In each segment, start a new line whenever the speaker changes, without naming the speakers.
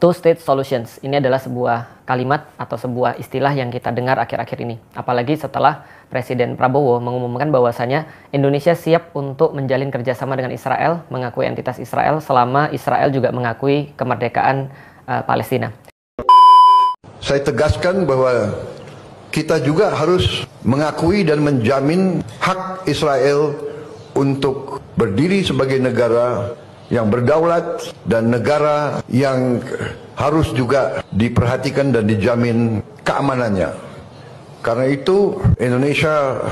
Two-state solutions, ini adalah sebuah kalimat atau sebuah istilah yang kita dengar akhir-akhir ini. Apalagi setelah Presiden Prabowo mengumumkan bahwasanya Indonesia siap untuk menjalin kerjasama dengan Israel, mengakui entitas Israel, selama Israel juga mengakui kemerdekaan Palestina.
Saya tegaskan bahwa kita juga harus mengakui dan menjamin hak Israel untuk berdiri sebagai negara yang berdaulat dan negara yang harus juga diperhatikan dan dijamin keamanannya. Karena itu Indonesia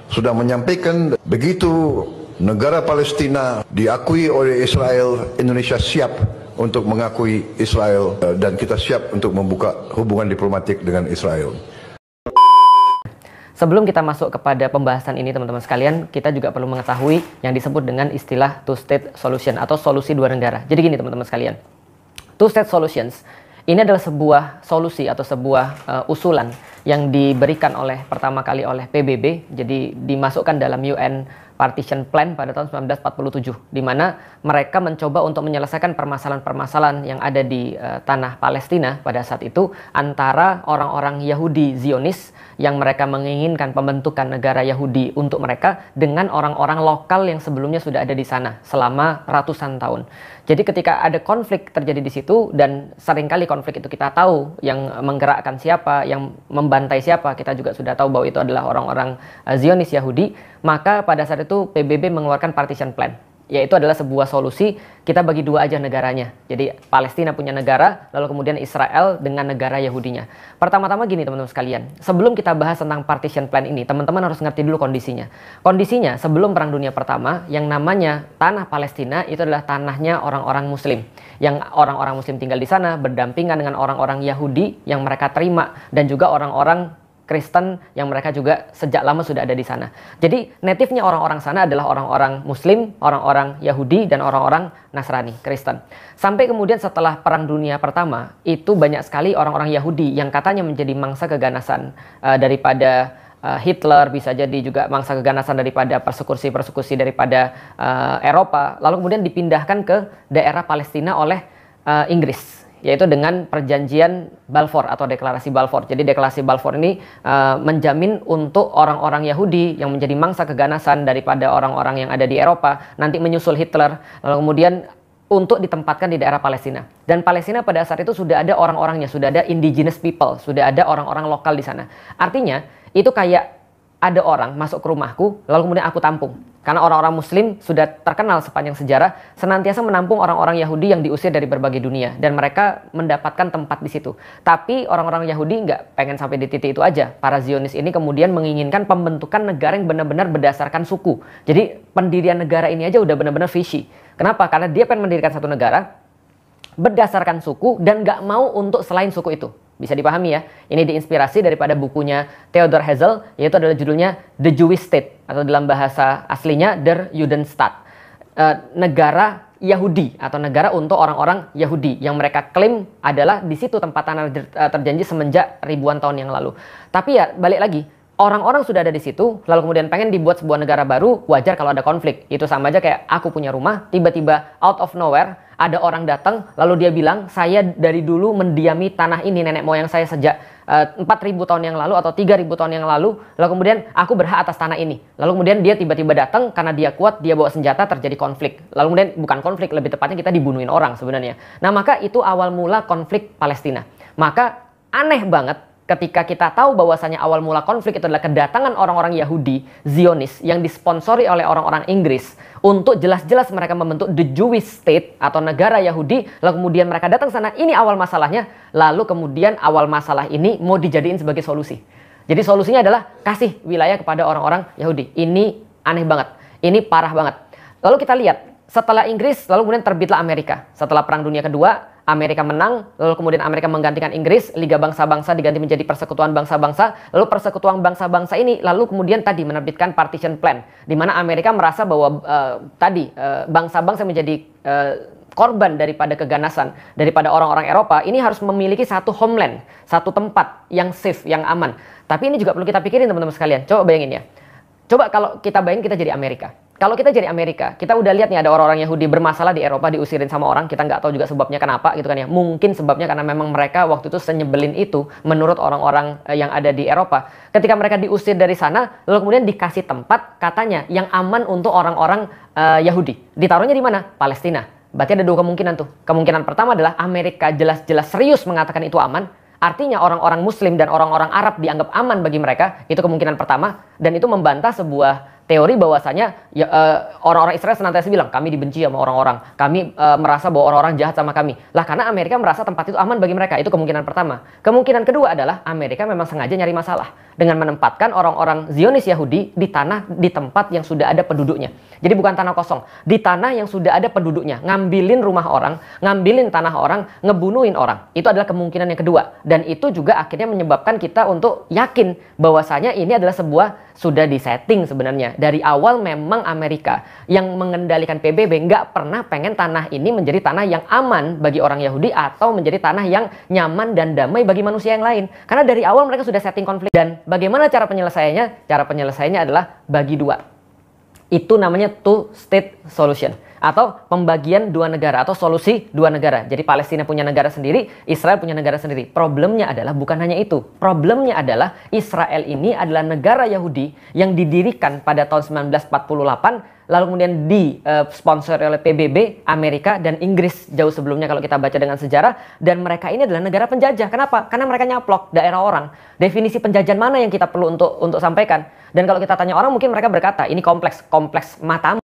sudah menyampaikan begitu negara Palestina diakui oleh Israel, Indonesia siap untuk mengakui Israel dan kita siap untuk membuka hubungan diplomatik dengan Israel.
Sebelum kita masuk kepada pembahasan ini teman-teman sekalian, kita juga perlu mengetahui yang disebut dengan istilah two-state solution atau solusi dua negara. Jadi gini teman-teman sekalian, two-state solutions ini adalah sebuah solusi atau sebuah usulan yang diberikan pertama kali oleh PBB, jadi dimasukkan dalam UN Partition Plan pada tahun 1947, di mana mereka mencoba untuk menyelesaikan permasalahan-permasalahan yang ada di tanah Palestina pada saat itu antara orang-orang Yahudi Zionis yang mereka menginginkan pembentukan negara Yahudi untuk mereka dengan orang-orang lokal yang sebelumnya sudah ada di sana selama ratusan tahun. Jadi ketika ada konflik terjadi di situ, dan seringkali konflik itu kita tahu yang menggerakkan siapa, yang membantai siapa, kita juga sudah tahu bahwa itu adalah orang-orang Zionis Yahudi, maka pada saat itu PBB mengeluarkan Partition Plan, yaitu adalah sebuah solusi kita bagi dua aja negaranya. Jadi Palestina punya negara, lalu kemudian Israel dengan negara Yahudinya. Pertama-tama gini teman-teman sekalian, sebelum kita bahas tentang Partition Plan ini, teman-teman harus ngerti dulu kondisinya. Kondisinya sebelum Perang Dunia Pertama, yang namanya tanah Palestina itu adalah tanahnya orang-orang Muslim. Yang orang-orang Muslim tinggal di sana berdampingan dengan orang-orang Yahudi yang mereka terima, dan juga orang-orang Kristen yang mereka juga sejak lama sudah ada di sana. Jadi native-nya orang-orang sana adalah orang-orang Muslim, orang-orang Yahudi, dan orang-orang Nasrani, Kristen. Sampai kemudian setelah Perang Dunia Pertama, itu banyak sekali orang-orang Yahudi yang katanya menjadi mangsa keganasan daripada Hitler, bisa jadi juga mangsa keganasan daripada persekusi-persekusi daripada Eropa, lalu kemudian dipindahkan ke daerah Palestina oleh Inggris, yaitu dengan perjanjian Balfour atau deklarasi Balfour. Jadi deklarasi Balfour ini menjamin untuk orang-orang Yahudi yang menjadi mangsa keganasan daripada orang-orang yang ada di Eropa nanti menyusul Hitler, lalu kemudian untuk ditempatkan di daerah Palestina. Dan Palestina pada saat itu sudah ada orang-orangnya, sudah ada indigenous people, sudah ada orang-orang lokal di sana. Artinya itu kayak ada orang masuk ke rumahku, lalu kemudian aku tampung. Karena orang-orang Muslim sudah terkenal sepanjang sejarah senantiasa menampung orang-orang Yahudi yang diusir dari berbagai dunia, dan mereka mendapatkan tempat di situ. Tapi orang-orang Yahudi nggak pengen sampai di titik itu aja. Para Zionis ini kemudian menginginkan pembentukan negara yang benar-benar berdasarkan suku. Jadi pendirian negara ini aja udah benar-benar fishy. Kenapa? Karena dia pengen mendirikan satu negara berdasarkan suku dan nggak mau untuk selain suku itu. Bisa dipahami ya, ini diinspirasi daripada bukunya Theodor Herzl, yaitu adalah judulnya The Jewish State, atau dalam bahasa aslinya Der Judenstaat, negara Yahudi atau negara untuk orang-orang Yahudi yang mereka klaim adalah di situ tempat tanah terjanji semenjak ribuan tahun yang lalu. Tapi ya balik lagi, orang-orang sudah ada di situ, lalu kemudian pengen dibuat sebuah negara baru, wajar kalau ada konflik. Itu sama aja kayak aku punya rumah, tiba-tiba out of nowhere ada orang datang, lalu dia bilang, saya dari dulu mendiami tanah ini, nenek moyang saya sejak 4.000 tahun yang lalu atau 3.000 tahun yang lalu kemudian aku berhak atas tanah ini. Lalu kemudian dia tiba-tiba datang, karena dia kuat, dia bawa senjata, terjadi konflik. Lalu kemudian bukan konflik, lebih tepatnya kita dibunuhin orang sebenarnya. Nah maka itu awal mula konflik Palestina. Maka aneh banget ketika kita tahu bahwasanya awal mula konflik itu adalah kedatangan orang-orang Yahudi Zionis yang disponsori oleh orang-orang Inggris untuk jelas-jelas mereka membentuk the Jewish State atau negara Yahudi, lalu kemudian mereka datang sana, ini awal masalahnya, lalu kemudian awal masalah ini mau dijadiin sebagai solusi. Jadi solusinya adalah kasih wilayah kepada orang-orang Yahudi. Ini aneh banget, ini parah banget. Lalu kita lihat, setelah Inggris, lalu kemudian terbitlah Amerika. Setelah Perang Dunia Kedua, Amerika menang, lalu kemudian Amerika menggantikan Inggris, Liga Bangsa-Bangsa diganti menjadi Persekutuan Bangsa-Bangsa, lalu Persekutuan Bangsa-Bangsa ini lalu kemudian tadi menerbitkan Partition Plan, di mana Amerika merasa bahwa bangsa-bangsa menjadi korban daripada keganasan daripada orang-orang Eropa, ini harus memiliki satu homeland, satu tempat yang safe, yang aman. Tapi ini juga perlu kita pikirin teman-teman sekalian, coba bayangin ya. Coba kalau kita bayangin kita jadi Amerika. Kalau kita jadi Amerika, kita udah lihat nih ada orang-orang Yahudi bermasalah di Eropa, diusirin sama orang, kita nggak tahu juga sebabnya kenapa gitu kan ya. Mungkin sebabnya karena memang mereka waktu itu senyebelin itu menurut orang-orang yang ada di Eropa. Ketika mereka diusir dari sana, lalu kemudian dikasih tempat katanya yang aman untuk orang-orang Yahudi. Ditaruhnya di mana? Palestina. Berarti ada dua kemungkinan tuh. Kemungkinan pertama adalah Amerika jelas-jelas serius mengatakan itu aman. Artinya orang-orang Muslim dan orang-orang Arab dianggap aman bagi mereka. Itu kemungkinan pertama. Dan itu membantah sebuah teori bahwasanya ya, orang-orang Israel senantiasa bilang kami dibenci sama orang-orang, kami merasa bahwa orang-orang jahat sama kami. Lah karena Amerika merasa tempat itu aman bagi mereka. Itu kemungkinan pertama. Kemungkinan kedua adalah Amerika memang sengaja nyari masalah dengan menempatkan orang-orang Zionis Yahudi di tempat yang sudah ada penduduknya. Jadi bukan tanah kosong, di tanah yang sudah ada penduduknya, ngambilin rumah orang, ngambilin tanah orang, ngebunuhin orang. Itu adalah kemungkinan yang kedua. Dan itu juga akhirnya menyebabkan kita untuk yakin bahwasanya ini adalah sebuah sudah disetting sebenarnya. Dari awal memang Amerika yang mengendalikan PBB nggak pernah pengen tanah ini menjadi tanah yang aman bagi orang Yahudi atau menjadi tanah yang nyaman dan damai bagi manusia yang lain. Karena dari awal mereka sudah setting konflik. Dan bagaimana cara penyelesaiannya? Cara penyelesaiannya adalah bagi dua. Itu namanya two-state solution atau pembagian dua negara atau solusi dua negara. Jadi Palestina punya negara sendiri, Israel punya negara sendiri. Problemnya adalah bukan hanya itu. Problemnya adalah Israel ini adalah negara Yahudi yang didirikan pada tahun 1948 lalu kemudian disponsori oleh PBB, Amerika dan Inggris jauh sebelumnya kalau kita baca dengan sejarah. Dan mereka ini adalah negara penjajah. Kenapa? Karena mereka nyaplok daerah orang. Definisi penjajahan mana yang kita perlu untuk sampaikan? Dan kalau kita tanya orang mungkin mereka berkata ini kompleks matamu.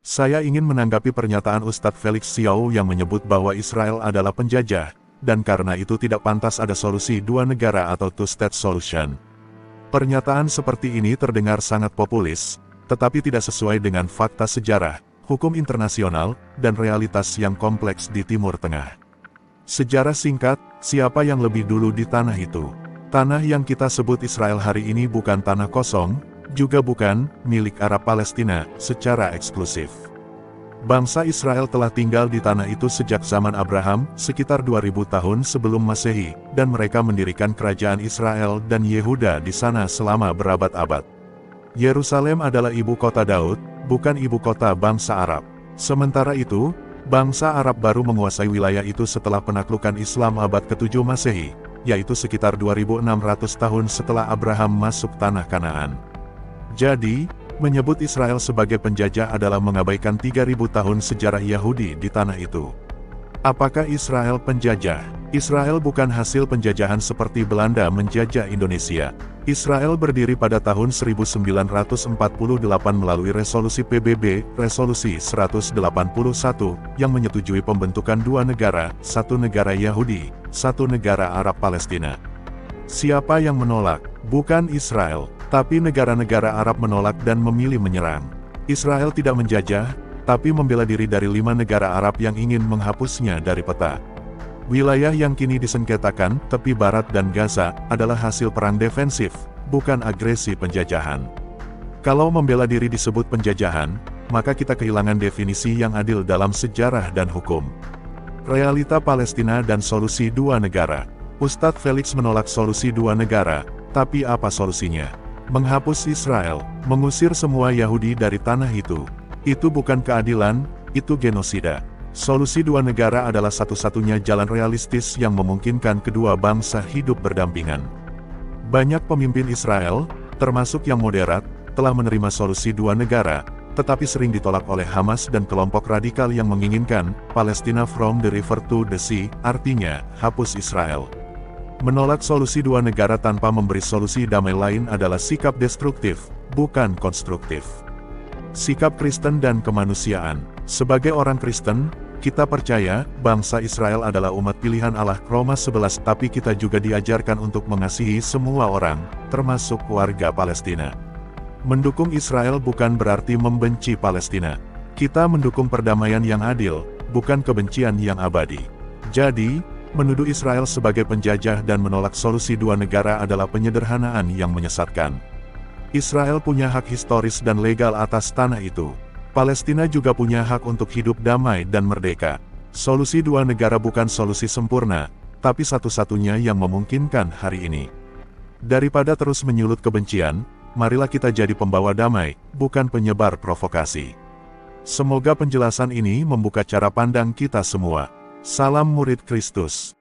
Saya ingin menanggapi pernyataan Ustadz Felix Xiao yang menyebut bahwa Israel adalah penjajah, dan karena itu tidak pantas ada solusi dua negara atau two-state solution. Pernyataan seperti ini terdengar sangat populis, tetapi tidak sesuai dengan fakta sejarah, hukum internasional, dan realitas yang kompleks di Timur Tengah. Sejarah singkat, siapa yang lebih dulu di tanah itu? Tanah yang kita sebut Israel hari ini bukan tanah kosong, juga bukan milik Arab Palestina secara eksklusif. Bangsa Israel telah tinggal di tanah itu sejak zaman Abraham, sekitar 2000 tahun sebelum Masehi, dan mereka mendirikan kerajaan Israel dan Yehuda di sana selama berabad-abad. Yerusalem adalah ibu kota Daud, bukan ibu kota bangsa Arab. Sementara itu, bangsa Arab baru menguasai wilayah itu setelah penaklukan Islam abad ke-7 Masehi, yaitu sekitar 2600 tahun setelah Abraham masuk tanah Kanaan. Jadi, menyebut Israel sebagai penjajah adalah mengabaikan 3000 tahun sejarah Yahudi di tanah itu. Apakah Israel penjajah? Israel bukan hasil penjajahan seperti Belanda menjajah Indonesia. Israel berdiri pada tahun 1948 melalui resolusi PBB, resolusi 181, yang menyetujui pembentukan dua negara, satu negara Yahudi, satu negara Arab Palestina. Siapa yang menolak? Bukan Israel, tapi negara-negara Arab menolak dan memilih menyerang. Israel tidak menjajah, tapi membela diri dari 5 negara Arab yang ingin menghapusnya dari peta. Wilayah yang kini disengketakan, tepi barat dan Gaza, adalah hasil perang defensif, bukan agresi penjajahan. Kalau membela diri disebut penjajahan, maka kita kehilangan definisi yang adil dalam sejarah dan hukum. Realita Palestina dan solusi dua negara. Ustadz Felix menolak solusi dua negara, tapi apa solusinya? Menghapus Israel, mengusir semua Yahudi dari tanah itu. Itu bukan keadilan, itu genosida. Solusi dua negara adalah satu-satunya jalan realistis yang memungkinkan kedua bangsa hidup berdampingan. Banyak pemimpin Israel, termasuk yang moderat, telah menerima solusi dua negara, tetapi sering ditolak oleh Hamas dan kelompok radikal yang menginginkan Palestina from the river to the sea, artinya, hapus Israel. Menolak solusi dua negara tanpa memberi solusi damai lain adalah sikap destruktif, bukan konstruktif. Sikap Kristen dan kemanusiaan. Sebagai orang Kristen, kita percaya, bangsa Israel adalah umat pilihan Allah, Roma 11, tapi kita juga diajarkan untuk mengasihi semua orang, termasuk warga Palestina. Mendukung Israel bukan berarti membenci Palestina. Kita mendukung perdamaian yang adil, bukan kebencian yang abadi. Jadi, menuduh Israel sebagai penjajah dan menolak solusi dua negara adalah penyederhanaan yang menyesatkan. Israel punya hak historis dan legal atas tanah itu. Palestina juga punya hak untuk hidup damai dan merdeka. Solusi dua negara bukan solusi sempurna, tapi satu-satunya yang memungkinkan hari ini. Daripada terus menyulut kebencian, marilah kita jadi pembawa damai, bukan penyebar provokasi. Semoga penjelasan ini membuka cara pandang kita semua. Salam murid Kristus.